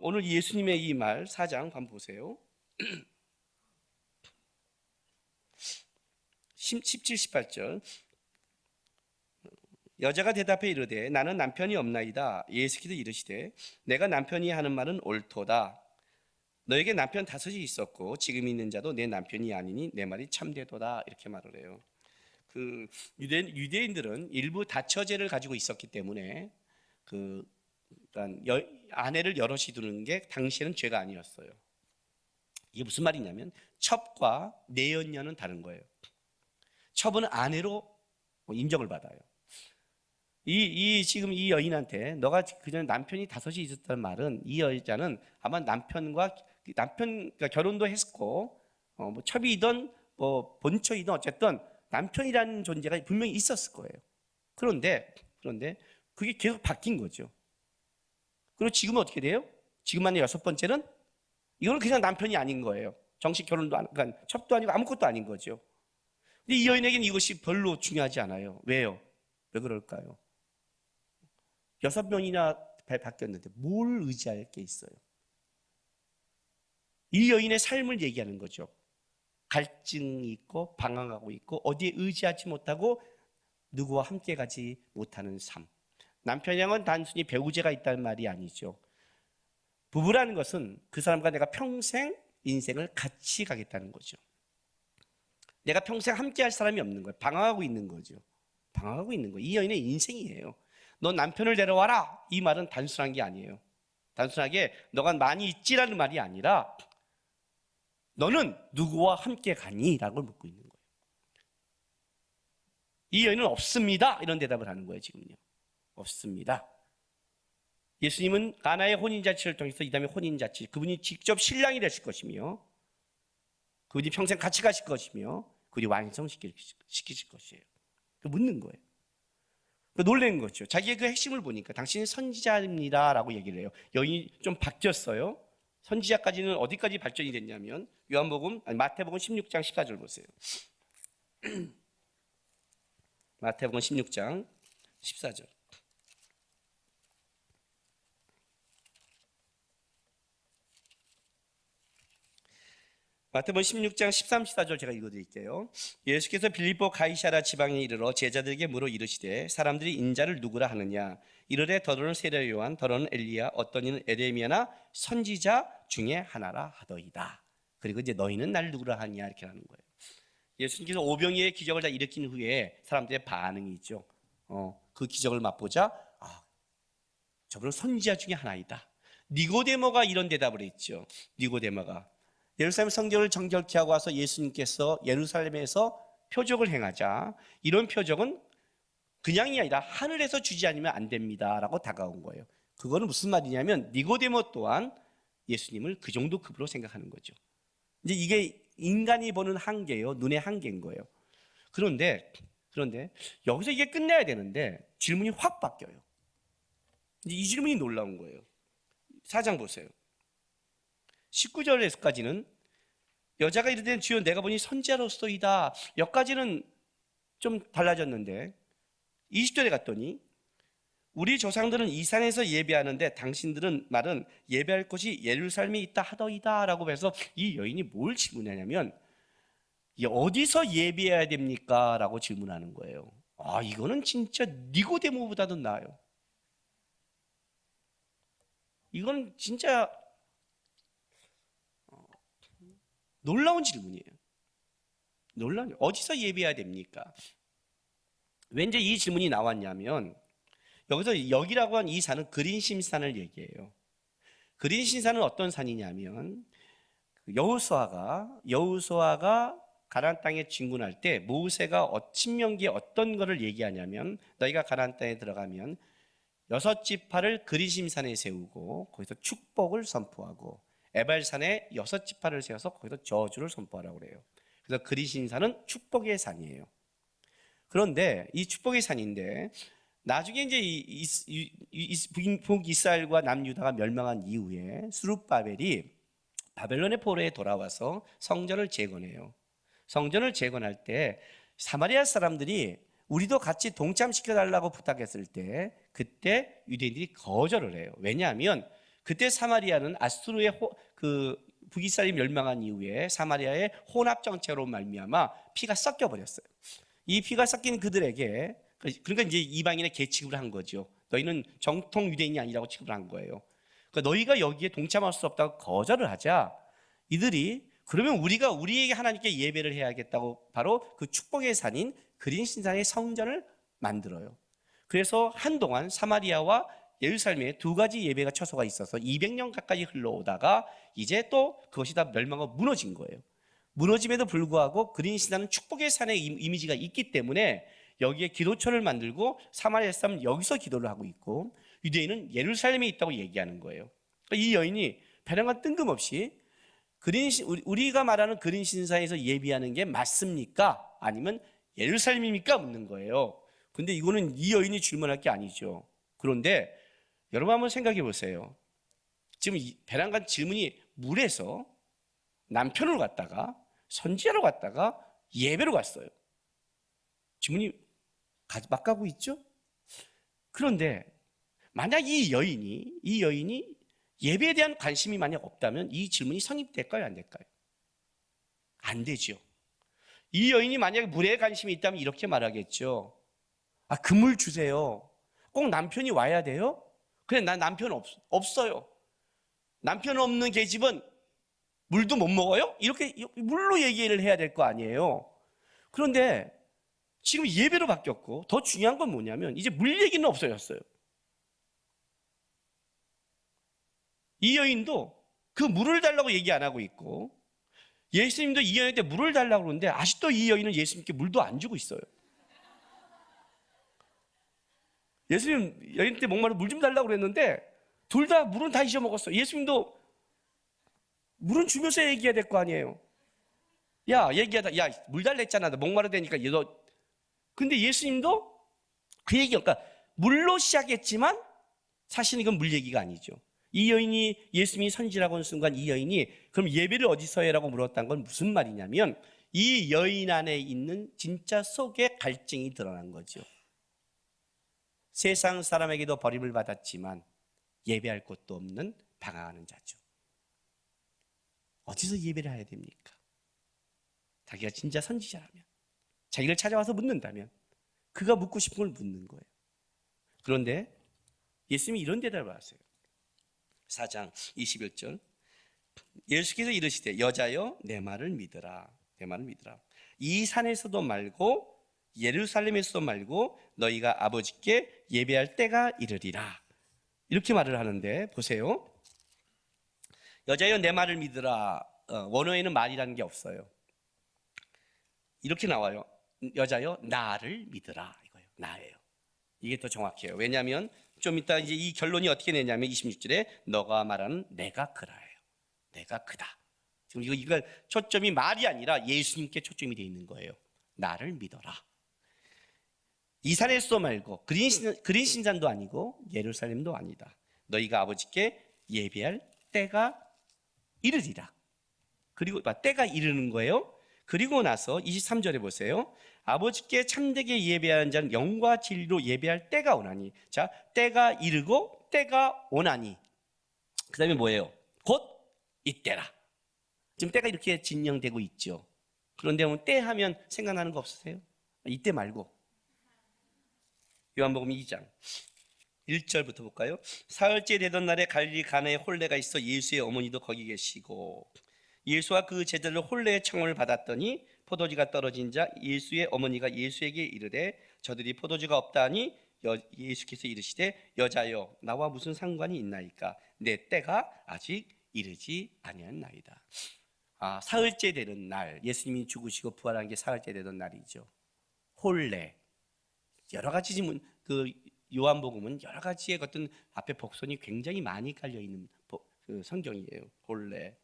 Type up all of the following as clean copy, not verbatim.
오늘 예수님의 이 말 4장 한번 보세요. 17, 18절. 여자가 대답해 이르되 나는 남편이 없나이다. 예수께서 이르시되 내가 남편이 하는 말은 옳도다. 너에게 남편 5이 있었고 지금 있는 자도 내 남편이 아니니 내 말이 참되도다. 이렇게 말을 해요. 그 유대인들은 일부 다처제를 가지고 있었기 때문에 그러니까 아내를 여럿이 두는 게 당시에는 죄가 아니었어요. 이게 무슨 말이냐면 첩과 내연녀는 다른 거예요. 첩은 아내로 인정을 받아요. 지금 이 여인한테 너가 그냥 남편이 5이 있었다는 말은 이 여자는 아마 그러니까 결혼도 했고 뭐 첩이든 뭐 본처이든 어쨌든 남편이라는 존재가 분명히 있었을 거예요. 그런데 그게 계속 바뀐 거죠. 그리고 지금은 어떻게 돼요? 지금 만약 6번째는 이거는 그냥 남편이 아닌 거예요. 정식 결혼도 그러니까 첩도 아니고 아무것도 아닌 거죠. 근데 이 여인에게는 이것이 별로 중요하지 않아요. 왜요? 왜 그럴까요? 6명이나 바뀌었는데 뭘 의지할 게 있어요? 이 여인의 삶을 얘기하는 거죠. 갈증이 있고 방황하고 있고 어디에 의지하지 못하고 누구와 함께 가지 못하는 삶. 남편이랑은 단순히 배우자가 있다는 말이 아니죠. 부부라는 것은 그 사람과 내가 평생 인생을 같이 가겠다는 거죠. 내가 평생 함께 할 사람이 없는 거예요. 방황하고 있는 거죠. 방황하고 있는 거예요. 이 여인의 인생이에요. 너 남편을 데려와라. 이 말은 단순한 게 아니에요. 단순하게 너가 많이 있지라는 말이 아니라 너는 누구와 함께 가니? 라고 묻고 있는 거예요. 이 여인은 없습니다. 이런 대답을 하는 거예요. 지금요. 없습니다. 예수님은 가나의 혼인잔치를 통해서 이 다음에 혼인잔치, 그분이 직접 신랑이 되실 것이며 그분이 평생 같이 가실 것이며 그분이 완성시키실 것이에요. 묻는 거예요. 놀라는 거죠. 자기의 그 핵심을 보니까 당신은 선지자입니다 라고 얘기를 해요. 여인이 좀 바뀌었어요. 선지자까지는 어디까지 발전이 됐냐면 마태복음 16장 14절 보세요. 마태복음 16장 14절. 마태복음 16장 13, 14절 제가 읽어드릴게요. 예수께서 빌립보 가이사랴 지방에 이르러 제자들에게 물어 이르시되 사람들이 인자를 누구라 하느냐? 이르되 더러는 세례 요한, 더러는 엘리야, 어떤 이는 에레미야나 선지자 중에 하나라 하더이다. 그리고 이제 너희는 날 누구라 하냐 이렇게 하는 거예요. 예수님께서 오병이의 기적을 다 일으킨 후에 사람들의 반응이 있죠. 그 기적을 맛보자 저분은 선지자 중에 하나이다. 니고데모가 이런 대답을 했죠. 니고데모가 예루살렘 성전을 정결케 하고 와서 예수님께서 예루살렘에서 표적을 행하자. 이런 표적은 그냥이 아니라 하늘에서 주지 않으면 안 됩니다 라고 다가온 거예요. 그거는 무슨 말이냐면 니고데모 또한 예수님을 그 정도 급으로 생각하는 거죠. 이제 이게 인간이 보는 한계예요. 눈의 한계인 거예요. 그런데 여기서 이게 끝내야 되는데 질문이 확 바뀌어요. 이제 이 질문이 놀라운 거예요. 4장 보세요. 19절에서까지는 여자가 이르되 주여 내가 보니 선지자로서이다. 여기까지는 좀 달라졌는데 20절에 갔더니 우리 조상들은 이 산에서 예배하는데 당신들은 말은 예배할 곳이 예루살렘에 있다 하더이다 라고 해서 이 여인이 뭘 질문하냐면 어디서 예배해야 됩니까? 라고 질문하는 거예요. 이거는 진짜 니고데모보다도 나아요. 이건 진짜 놀라운 질문이에요. 놀라운 어디서 예배해야 됩니까? 왜 이제 이 질문이 나왔냐면 여기서 여기라고 한 이 산은 그린심산을 얘기해요. 그린심산은 어떤 산이냐면 여호수아가 가나안 땅에 진군할 때 모세가 신명기에 어떤 거를 얘기하냐면 너희가 가나안 땅에 들어가면 6지파를 그리심산에 세우고 거기서 축복을 선포하고 에발산에 6지파를 세워서 거기서 저주를 선포하라고 그래요. 그래서 그리심산은 축복의 산이에요. 그런데 이 축복의 산인데 나중에 이제 북이스라엘과 남유다가 멸망한 이후에 스룹바벨이 바벨론의 포로에 돌아와서 성전을 재건해요. 성전을 재건할 때 사마리아 사람들이 우리도 같이 동참시켜달라고 부탁했을 때 그때 유대인들이 거절을 해요. 왜냐하면 그때 사마리아는 아수르의 북이스라엘이 멸망한 이후에 사마리아의 혼합 정책으로 말미암아 피가 섞여 버렸어요. 이 피가 섞인 그들에게, 그러니까 이제 이방인의 계취급을 한 거죠. 너희는 정통 유대인이 아니라고 취급을 한 거예요. 그러니까 너희가 여기에 동참할 수 없다고 거절을 하자 이들이 그러면 우리가 우리에게 하나님께 예배를 해야겠다고 바로 그 축복의 산인 그린 신상의 성전을 만들어요. 그래서 한동안 사마리아와 예루살렘에 두 가지 예배가 처소가 있어서 200년 가까이 흘러오다가 이제 또 그것이 다 멸망하고 무너진 거예요. 무너짐에도 불구하고 그린 신상은 축복의 산의 이미지가 있기 때문에 여기에 기도처를 만들고 사마리아 사람은 여기서 기도를 하고 있고 유대인은 예루살렘에 있다고 얘기하는 거예요. 그러니까 이 여인이 배랑간 뜬금없이 우리가 말하는 그린 신상에서 예비하는 게 맞습니까? 아니면 예루살렘입니까? 묻는 거예요. 근데 이거는 이 여인이 질문할 게 아니죠. 그런데 여러분 한번 생각해 보세요. 지금 배랑간 질문이 물에서 남편으로 갔다가 선지자로 갔다가 예배로 갔어요. 질문이 막 가고 있죠? 그런데 만약 이 여인이 예배에 대한 관심이 만약 없다면 이 질문이 성립될까요? 안 될까요? 안 되죠. 이 여인이 만약에 물에 관심이 있다면 이렇게 말하겠죠. 아, 그 물 주세요. 꼭 남편이 와야 돼요? 그래, 난 남편 없어요. 남편 없는 계집은 물도 못 먹어요? 이렇게 물로 얘기를 해야 될 거 아니에요. 그런데 지금 예배로 바뀌었고 더 중요한 건 뭐냐면 이제 물 얘기는 없어졌어요. 이 여인도 그 물을 달라고 얘기 안 하고 있고 예수님도 이 여인한테 물을 달라고 그러는데 아직도 이 여인은 예수님께 물도 안 주고 있어요. 예수님 여인한테 목마르 물 좀 달라고 그랬는데 둘 다 물은 다 잊어먹었어요. 예수님도 물은 주면서 얘기해야 될 거 아니에요. 얘기하다 물 달라 했잖아. 나 목마르다니까 너. 근데 예수님도 그 얘기, 그러니까 물로 시작했지만 사실은 이건 물 얘기가 아니죠. 이 여인이 예수님이 선지라고 하는 순간 이 여인이 그럼 예배를 어디서 해라고 물었다는 건 무슨 말이냐면 이 여인 안에 있는 진짜 속의 갈증이 드러난 거죠. 세상 사람에게도 버림을 받았지만 예배할 곳도 없는 방황하는 자죠. 어디서 예배를 해야 됩니까? 자기가 진짜 선지자라면, 자기를 찾아와서 묻는다면 그가 묻고 싶은 걸 묻는 거예요. 그런데 예수님이 이런 대답을 하세요. 4장 21절 예수께서 이르시되 여자여 내 말을 믿으라. 내 말을 믿으라. 이 산에서도 말고 예루살렘에서도 말고 너희가 아버지께 예배할 때가 이르리라. 이렇게 말을 하는데 보세요. 여자여 내 말을 믿으라. 원어에는 말이라는 게 없어요. 이렇게 나와요. 여자여 나를 믿으라. 이거예요. 나예요. 이게 더 정확해요. 왜냐하면 좀 이따 이제 이 결론이 어떻게 되냐면 26절에 너가 말하는 내가 그라예요. 내가 그다. 지금 이거 초점이 말이 아니라 예수님께 초점이 되어 있는 거예요. 나를 믿어라. 이 산에서 말고 그린 신산도 아니고 예루살렘도 아니다. 너희가 아버지께 예배할 때가 이르리라. 그리고 때가 이르는 거예요. 그리고 나서 23절에 보세요. 아버지께 참되게 예배하는 자는 영과 진리로 예배할 때가 오나니. 자, 때가 이르고 때가 오나니. 그 다음에 뭐예요? 곧 이때라. 지금 때가 이렇게 진영되고 있죠. 그런데 때 하면 생각나는 거 없으세요? 이때 말고. 요한복음 2장 1절부터 볼까요? 사흘째 되던 날에 갈릴리 가나에 홀레가 있어 예수의 어머니도 거기 계시고 예수와 그 제자들 홀레의 청혼을 받았더니 포도주가 떨어진 자 예수의 어머니가 예수에게 이르되 저들이 포도주가 없다니 예수께서 이르시되 여자여 나와 무슨 상관이 있나이까 내 때가 아직 이르지 아니하나이다. 사흘째 되는 날 예수님이 죽으시고 부활한 게 사흘째 되던 날이죠. 홀레 여러 가지 그 요한복음은 여러 가지의 어떤 앞에 복선이 굉장히 많이 깔려 있는 그 성경이에요. 홀레.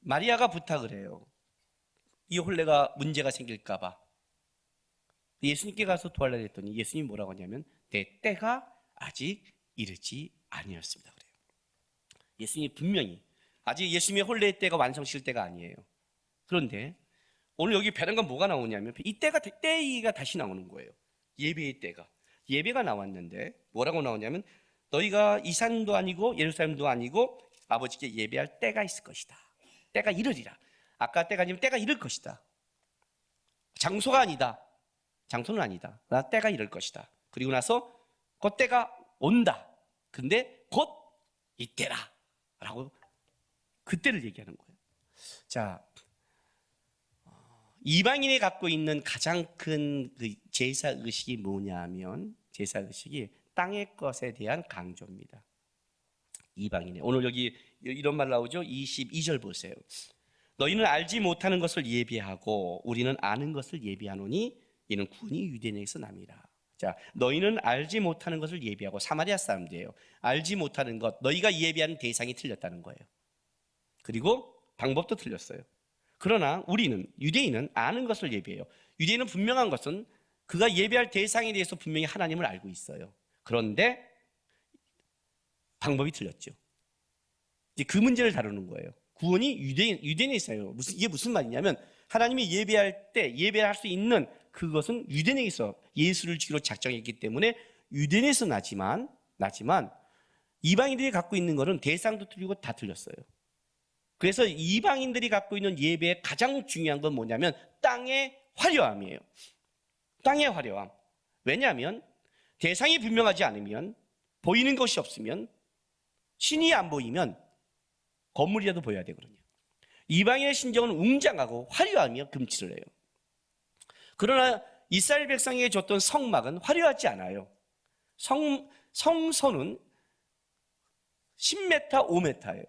마리아가 부탁을 해요. 이 홀레가 문제가 생길까봐 예수님께 가서 도와달라 했더니 예수님이 뭐라고 하냐면 내 때가 아직 이르지 아니었습니다. 그래요. 예수님이 분명히 아직 예수님의 홀레의 때가 완성실 때가 아니에요. 그런데 오늘 여기 배란간 뭐가 나오냐면 이 때가 다시 나오는 거예요. 예배의 때가. 예배가 나왔는데 뭐라고 나오냐면 너희가 이 산도 아니고 예루살렘도 아니고 아버지께 예배할 때가 있을 것이다. 때가 이르리라. 아까 때가 아니면 때가 이를 것이다. 장소가 아니다. 장소는 아니다. 나 때가 이를 것이다. 그리고 나서 그 때가 온다. 근데 곧 이때라 라고 그때를 얘기하는 거예요. 자, 이방인이 갖고 있는 가장 큰 그 제사 의식이 뭐냐 하면 제사 의식이 땅의 것에 대한 강조입니다. 이방인의 오늘 여기 이런 말 나오죠. 22절 보세요. 너희는 알지 못하는 것을 예비하고 우리는 아는 것을 예비하노니 이는 구원이 유대인에게서 남이라. 자, 너희는 알지 못하는 것을 예비하고 사마리아 사람들이에요. 알지 못하는 것, 너희가 예비하는 대상이 틀렸다는 거예요. 그리고 방법도 틀렸어요. 그러나 우리는 유대인은 아는 것을 예비해요. 유대인은 분명한 것은 그가 예배할 대상에 대해서 분명히 하나님을 알고 있어요. 그런데 방법이 틀렸죠. 이제 그 문제를 다루는 거예요. 구원이 유대인에 있어요. 이게 무슨 말이냐면 하나님이 예배할 때 예배할 수 있는 그것은 유대인에게서 예수를 주기로 작정했기 때문에 유대인에서 나지만 이방인들이 갖고 있는 것은 대상도 틀리고 다 틀렸어요. 그래서 이방인들이 갖고 있는 예배의 가장 중요한 건 뭐냐면 땅의 화려함이에요. 땅의 화려함. 왜냐하면 대상이 분명하지 않으면 보이는 것이 없으면 신이 안 보이면 건물이라도 보여야 되거든요. 이방인의 신정은 웅장하고 화려하며 금칠을 해요. 그러나 이스라엘 백성에게 줬던 성막은 화려하지 않아요. 성소는 10m, 5m예요.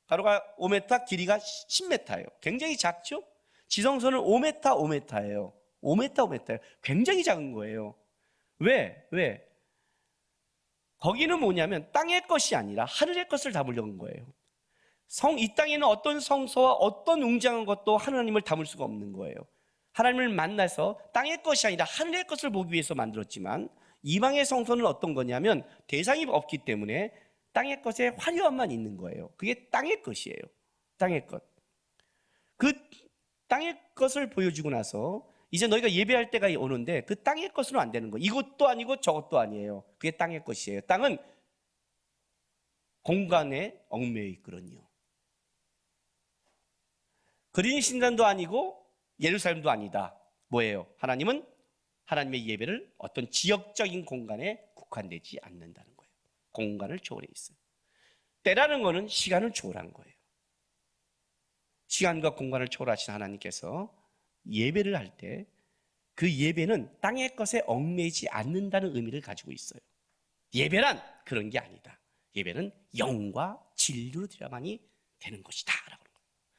가로가 5m, 길이가 10m예요. 굉장히 작죠? 지성소는 5m, 5m예요. 5m, 5m예요. 굉장히 작은 거예요. 왜? 거기는 뭐냐면 땅의 것이 아니라 하늘의 것을 담으려는 거예요. 이 땅에는 어떤 성소와 어떤 웅장한 것도 하나님을 담을 수가 없는 거예요. 하나님을 만나서 땅의 것이 아니라 하늘의 것을 보기 위해서 만들었지만 이방의 성소는 어떤 거냐면 대상이 없기 때문에 땅의 것에 화려함만 있는 거예요. 그게 땅의 것이에요. 땅의 것. 그 땅의 것을 보여주고 나서 이제 너희가 예배할 때가 오는데 그 땅의 것으로 안 되는 거예요. 이것도 아니고 저것도 아니에요. 그게 땅의 것이에요. 땅은 공간에 얽매여 있거든요. 그린 신전도 아니고 예루살렘도 아니다. 뭐예요? 하나님은 하나님의 예배를 어떤 지역적인 공간에 국한되지 않는다는 거예요. 공간을 초월해 있어요. 때라는 거는 시간을 초월한 거예요. 시간과 공간을 초월하신 하나님께서 예배를 할 때 그 예배는 땅의 것에 얽매이지 않는다는 의미를 가지고 있어요. 예배란 그런 게 아니다. 예배는 영과 진리로 드려야만이 되는 것이다 라고.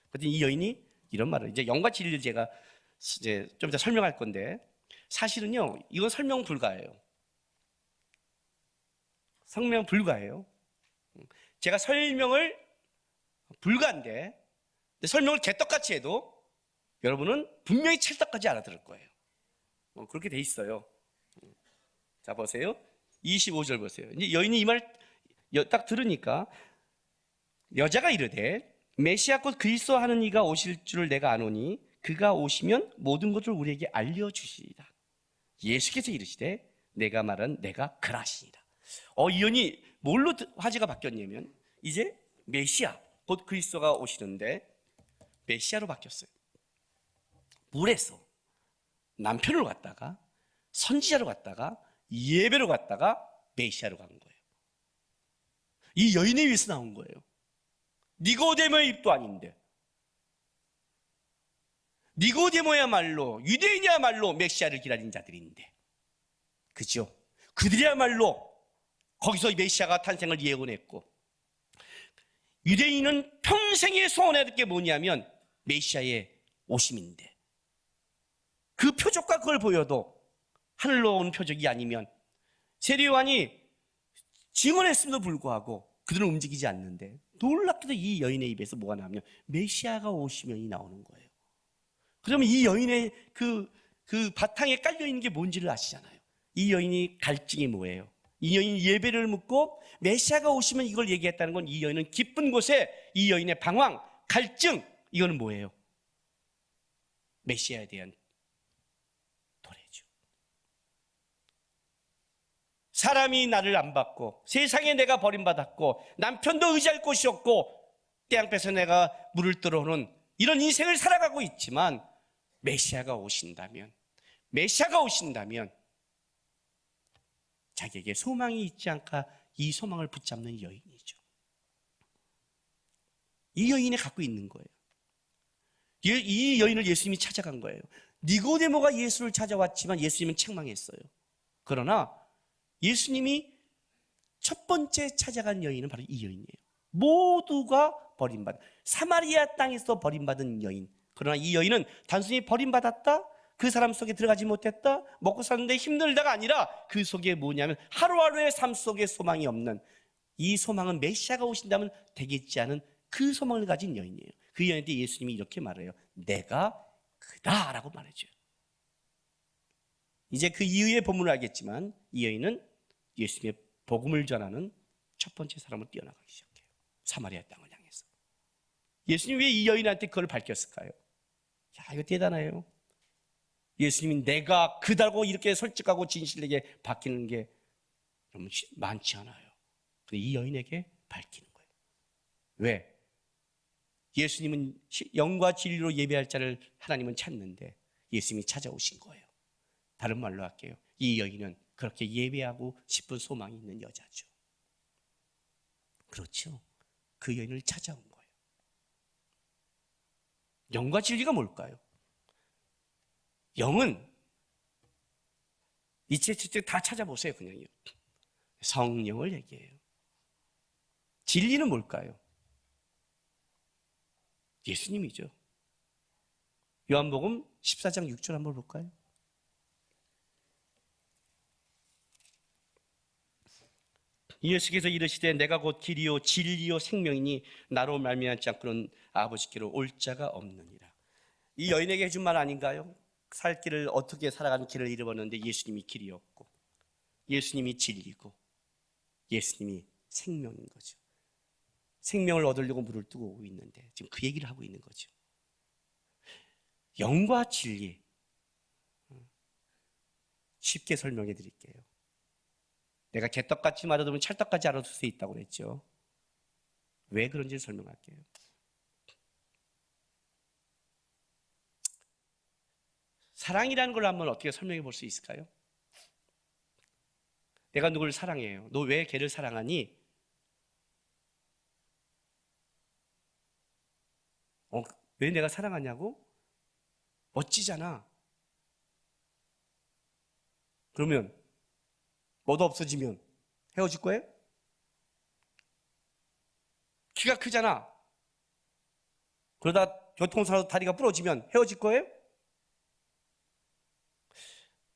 그런데 이 여인이 이런 말을 이제 영과 진리를 제가 이제 좀 이따 설명할 건데 사실은요 이건 설명 불가예요. 설명 불가예요. 제가 설명을 불가인데 설명을 개떡같이 해도 여러분은 분명히 찰떡까지 알아들을 거예요. 그렇게 돼 있어요. 자 보세요. 25절 보세요. 이제 여인이 이 말 딱 들으니까 여자가 이르되 메시아 곧 그리스도 하는 이가 오실 줄을 내가 아노니 그가 오시면 모든 것을 우리에게 알려주시리라. 예수께서 이르시되 내가 말한 내가 그라시니라. 이 여인이 뭘로 화제가 바뀌었냐면 이제 메시아 곧 그리스도가 오시는데 메시아로 바뀌었어요. 물에서 남편으로 갔다가 선지자로 갔다가 예배로 갔다가 메시아로 간 거예요. 이 여인에 의해서 나온 거예요. 니고데모의 입도 아닌데 니고데모야말로 유대인이야말로 메시아를 기다린 자들인데 그죠? 그들이야말로 거기서 메시아가 탄생을 예언했고 유대인은 평생에 소원했던 게 뭐냐면 메시아의 오심인데 그 표적과 그걸 보여도 하늘로 온 표적이 아니면 세례요한이 증언했음에도 불구하고 그들은 움직이지 않는데 놀랍게도 이 여인의 입에서 뭐가 나오면 메시아가 오시면이 나오는 거예요. 그러면 이 여인의 그 바탕에 깔려있는 게 뭔지를 아시잖아요. 이 여인이 갈증이 뭐예요? 이 여인이 예배를 묻고 메시아가 오시면 이걸 얘기했다는 건 이 여인은 기쁜 곳에 이 여인의 방황, 갈증 이거는 뭐예요? 메시아에 대한 도래죠. 사람이 나를 안 받고 세상에 내가 버림받았고 남편도 의지할 곳이 없고 떼양볕에 내가 물을 들어오는 이런 인생을 살아가고 있지만 메시아가 오신다면 자기에게 소망이 있지 않까 이 소망을 붙잡는 여인이죠. 이 여인이 갖고 있는 거예요. 이 여인을 예수님이 찾아간 거예요. 니고데모가 예수를 찾아왔지만 예수님은 책망했어요. 그러나 예수님이 첫 번째 찾아간 여인은 바로 이 여인이에요. 모두가 버림받은, 사마리아 땅에서 버림받은 여인. 그러나 이 여인은 단순히 버림받았다, 그 사람 속에 들어가지 못했다, 먹고 사는데 힘들다가 아니라 그 속에 뭐냐면 하루하루의 삶 속에 소망이 없는, 이 소망은 메시아가 오신다면 되겠지 않은 그 소망을 가진 여인이에요. 그 여인한테 예수님이 이렇게 말해요. 내가 그다라고 말해줘요. 이제 그 이후의 본문을 알겠지만 이 여인은 예수님의 복음을 전하는 첫 번째 사람으로 뛰어나가기 시작해요. 사마리아 땅을 향해서. 예수님이 왜 이 여인한테 그걸 밝혔을까요? 야, 이거 대단해요. 예수님이 내가 그다고 이렇게 솔직하고 진실되게 밝히는 게 너무 많지 않아요. 근데 이 여인에게 밝히는 거예요. 왜? 예수님은 영과 진리로 예배할 자를 하나님은 찾는데 예수님이 찾아오신 거예요. 다른 말로 할게요. 이 여인은 그렇게 예배하고 싶은 소망이 있는 여자죠. 그렇죠. 그 여인을 찾아온 거예요. 영과 진리가 뭘까요? 영은 이치에 다 찾아보세요. 그냥요. 성령을 얘기해요. 진리는 뭘까요? 예수님이죠. 요한복음 14장 6절 한번 볼까요? 예수께서 이르시되 내가 곧 길이요 진리요 생명이니 나로 말미암지 않고는 아버지께로 올 자가 없느니라. 이 여인에게 해준 말 아닌가요? 살 길을 어떻게 살아가는 길을 잃어버렸는데 예수님이 길이었고 예수님이 진리고 예수님이 생명인 거죠. 생명을 얻으려고 물을 뜨고 오고 있는데 지금 그 얘기를 하고 있는 거죠. 영과 진리 쉽게 설명해 드릴게요. 내가 개떡같이 말하면 찰떡같이 알아둘 수 있다고 그랬죠. 왜 그런지 설명할게요. 사랑이라는 걸 한번 어떻게 설명해 볼 수 있을까요? 내가 누구를 사랑해요. 너 왜 걔를 사랑하니? 왜 내가 사랑하냐고? 멋지잖아. 그러면 뭐도 없어지면 헤어질 거예요? 키가 크잖아. 그러다 교통사고 다리가 부러지면 헤어질 거예요?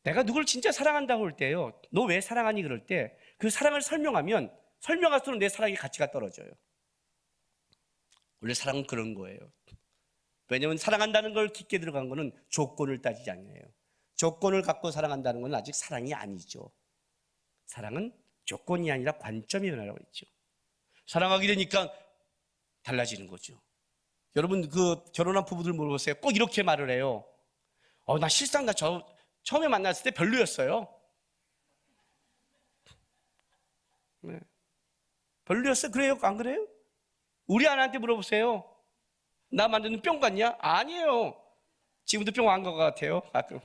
내가 누굴 진짜 사랑한다고 할 때요, 너 왜 사랑하니? 그럴 때 그 사랑을 설명하면 설명할수록 내 사랑의 가치가 떨어져요. 원래 사랑은 그런 거예요. 왜냐하면 사랑한다는 걸 깊게 들어간 거는 조건을 따지지 않아요. 조건을 갖고 사랑한다는 건 아직 사랑이 아니죠. 사랑은 조건이 아니라 관점이 변하라고 했죠. 사랑하게 되니까 달라지는 거죠. 여러분 그 결혼한 부부들 물어보세요. 꼭 이렇게 말을 해요. 나 실상 처음에 만났을 때 별로였어요. 네. 별로였어요? 그래요? 안 그래요? 우리 아내한테 물어보세요. 나 만드는 뿅 같냐? 아니에요. 지금도 뿅 안 것 같아요. 가끔.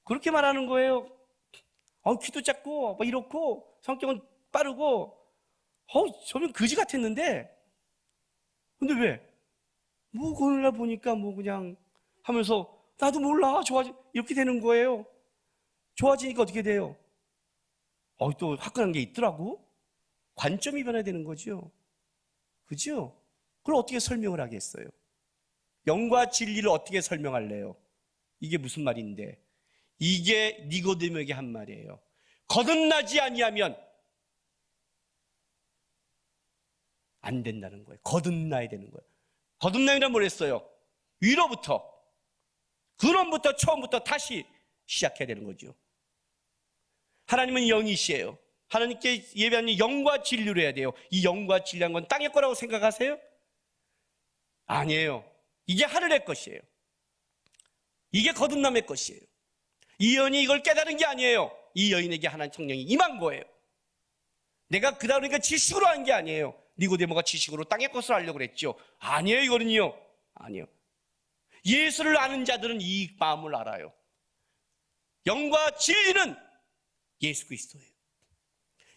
그렇게 말하는 거예요. 키도 작고 막 이렇고 성격은 빠르고 저는 거지 같았는데 근데 왜? 오늘날 보니까 그냥 하면서 나도 몰라 이렇게 되는 거예요. 좋아지니까 어떻게 돼요? 또 화끈한 게 있더라고. 관점이 변해야 되는 거죠. 그죠? 그걸 어떻게 설명을 하겠어요? 영과 진리를 어떻게 설명할래요? 이게 무슨 말인데? 이게 니고데모에게 한 말이에요. 거듭나지 아니하면 안 된다는 거예요. 거듭나야 되는 거예요. 거듭나이란 뭘 했어요? 위로부터, 근원부터, 처음부터 다시 시작해야 되는 거죠. 하나님은 영이시에요. 하나님께 예배하는 영과 진리로 해야 돼요. 이 영과 진리한 건 땅의 거라고 생각하세요? 아니에요. 이게 하늘의 것이에요. 이게 거듭남의 것이에요. 이 여인이 이걸 깨달은 게 아니에요. 이 여인에게 하나님 성령이 임한 거예요. 내가 그다 그러니까 지식으로 한 게 아니에요. 니고데모가 지식으로 땅의 것을 알려고 그랬죠. 아니에요. 이거는요. 아니에요. 예수를 아는 자들은 이 마음을 알아요. 영과 진리는 예수 그리스도예요.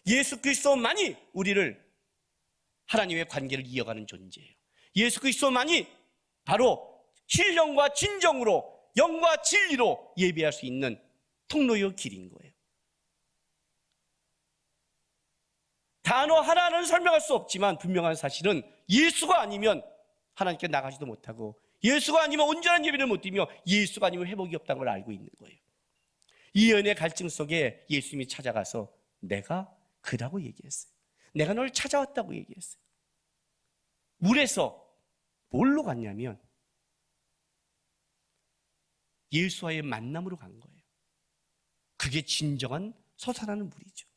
예수 그리스도만이 우리를 하나님의 관계를 이어가는 존재예요. 예수 그리스도만이 바로 신령과 진정으로 영과 진리로 예배할 수 있는 통로요 길인 거예요. 단어 하나는 설명할 수 없지만 분명한 사실은 예수가 아니면 하나님께 나가지도 못하고 예수가 아니면 온전한 예배를 못 드리며 예수가 아니면 회복이 없다는 걸 알고 있는 거예요. 이 연의 갈증 속에 예수님이 찾아가서 내가 그라고 얘기했어요. 내가 널 찾아왔다고 얘기했어요. 물에서 뭘로 갔냐면 예수와의 만남으로 간 거예요. 그게 진정한 솟아나는 물이죠.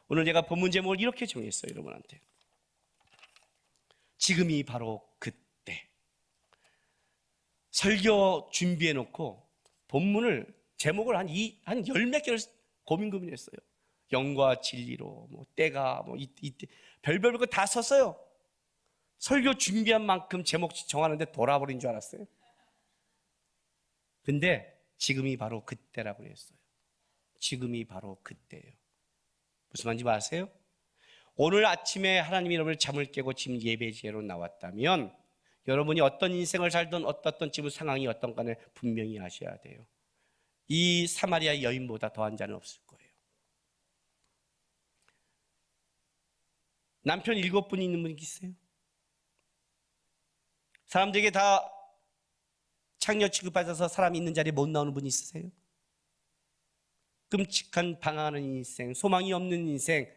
오늘 제가 본문 제목을 이렇게 정했어요. 여러분한테. 지금이 바로 그때. 설교 준비해놓고 본문을 제목을 한 열 몇 개를 고민했어요. 영과 진리로 때가 이때 별별 거 다 썼어요. 설교 준비한 만큼 제목 정하는데 돌아버린 줄 알았어요. 근데 지금이 바로 그때라고 했어요. 지금이 바로 그때예요. 무슨 말인지 아세요? 오늘 아침에 하나님이 여러분을 잠을 깨고 지금 예배지로 나왔다면 여러분이 어떤 인생을 살든 어떤 지금 상황이 어떤 간에 분명히 아셔야 돼요. 이 사마리아 여인보다 더한 자는 없을 거예요. 남편 7분이 있는 분이 있어요? 사람들에게 다 창녀 취급받아서 사람이 있는 자리에 못 나오는 분이 있으세요? 끔찍한 방황하는 인생, 소망이 없는 인생,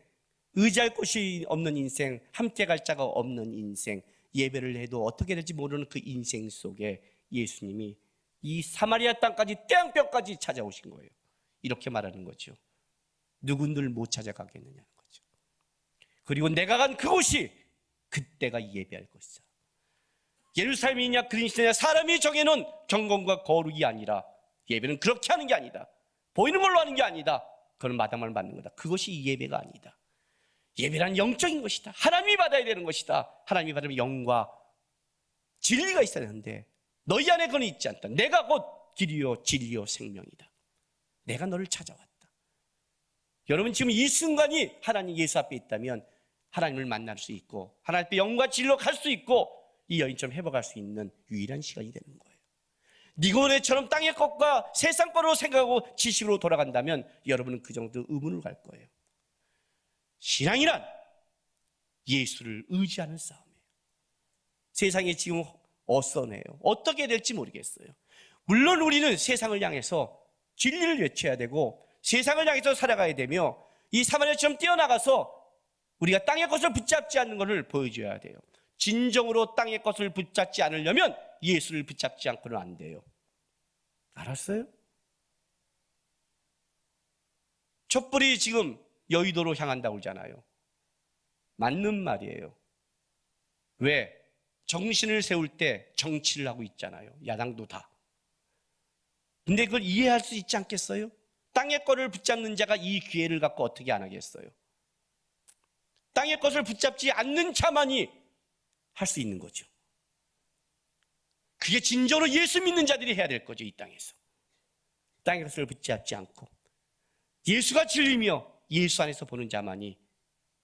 의지할 곳이 없는 인생, 함께 갈 자가 없는 인생, 예배를 해도 어떻게 될지 모르는 그 인생 속에 예수님이 이 사마리아 땅까지 떼양볕까지 찾아오신 거예요. 이렇게 말하는 거죠. 누군들 못 찾아가겠느냐는 거죠. 그리고 내가 간 그곳이 그때가 예배할 곳이다. 예루살렘이냐 그리스도냐 사람이 정해놓은 경건과 거룩이 아니라 예배는 그렇게 하는 게 아니다. 보이는 걸로 하는 게 아니다. 그건 마당말 받는 거다. 그것이 예배가 아니다. 예배란 영적인 것이다. 하나님이 받아야 되는 것이다. 하나님이 받으면 영과 진리가 있어야 하는데 너희 안에 그건 있지 않다. 내가 곧 길이요 진리요 생명이다. 내가 너를 찾아왔다. 여러분 지금 이 순간이 하나님 예수 앞에 있다면 하나님을 만날 수 있고 하나님 앞에 영과 진리로 갈 수 있고 이 여인처럼 회복할 수 있는 유일한 시간이 되는 거예요. 니고데모처럼 땅의 것과 세상 것으로 생각하고 지식으로 돌아간다면 여러분은 그 정도 의문을 갈 거예요. 신앙이란 예수를 의지하는 싸움이에요. 세상이 지금 어떠네요. 어떻게 될지 모르겠어요. 물론 우리는 세상을 향해서 진리를 외쳐야 되고 세상을 향해서 살아가야 되며 이 사마리아처럼 뛰어나가서 우리가 땅의 것을 붙잡지 않는 것을 보여줘야 돼요. 진정으로 땅의 것을 붙잡지 않으려면 예수를 붙잡지 않고는 안 돼요. 알았어요? 촛불이 지금 여의도로 향한다고 그러잖아요. 맞는 말이에요. 왜? 정신을 세울 때 정치를 하고 있잖아요. 야당도 다. 근데 그걸 이해할 수 있지 않겠어요? 땅의 것을 붙잡는 자가 이 기회를 갖고 어떻게 안 하겠어요? 땅의 것을 붙잡지 않는 자만이 할 수 있는 거죠. 그게 진정으로 예수 믿는 자들이 해야 될 거죠. 이 땅에서 땅의 것을 붙잡지 않고 예수가 진리며 예수 안에서 보는 자만이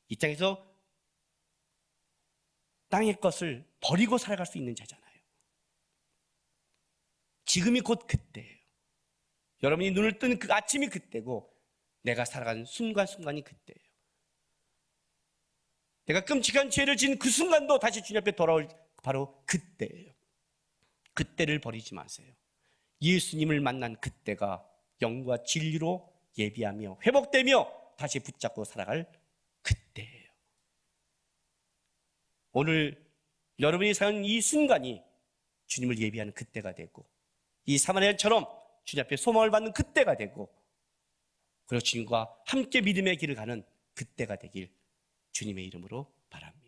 이 땅에서 땅의 것을 버리고 살아갈 수 있는 자잖아요. 지금이 곧 그때예요. 여러분이 눈을 뜨는 그 아침이 그때고 내가 살아가는 순간순간이 그때예요. 내가 끔찍한 죄를 지은 그 순간도 다시 주님 앞에 돌아올 바로 그때예요. 그때를 버리지 마세요. 예수님을 만난 그때가 영과 진리로 예비하며 회복되며 다시 붙잡고 살아갈 그때예요. 오늘 여러분이 사는 이 순간이 주님을 예비하는 그때가 되고 이 사마리아처럼 주님 앞에 소망을 받는 그때가 되고 그리고 주님과 함께 믿음의 길을 가는 그때가 되길 주님의 이름으로 바랍니다.